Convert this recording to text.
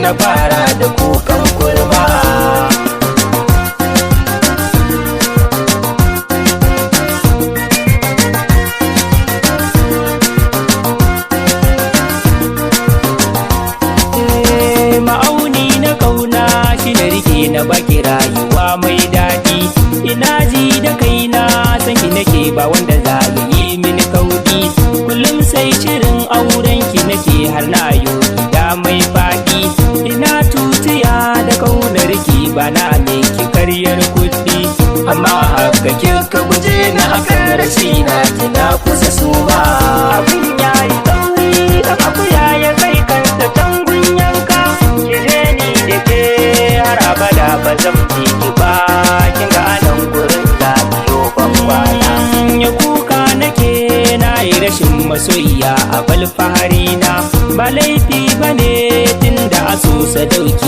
na fara da kukan kurma. Ma'auni na kauna shi na rike na baki rayuwa mai daɗi. Ina ji da kaina san ki nake ba wanda za ya yi mini kauɗi. Kullum sai shirin auren ki nake har na yo gida mai faɗi. Ina tutiya da kaunar ki ba na miki karyar kuɗi, amma haka kika guje na akan rashi na kina kusa suma. Abin yayi tsauri dan akuya ya kai kanta tangun yanka. Kire ni da ke har abada ba zan fi ki ba, kin ga anan gurin zabiyo ban kwana. Ya kuka nake na yi rashin masoyiya a balfahari na, ba laifi bane tunda asusa dauki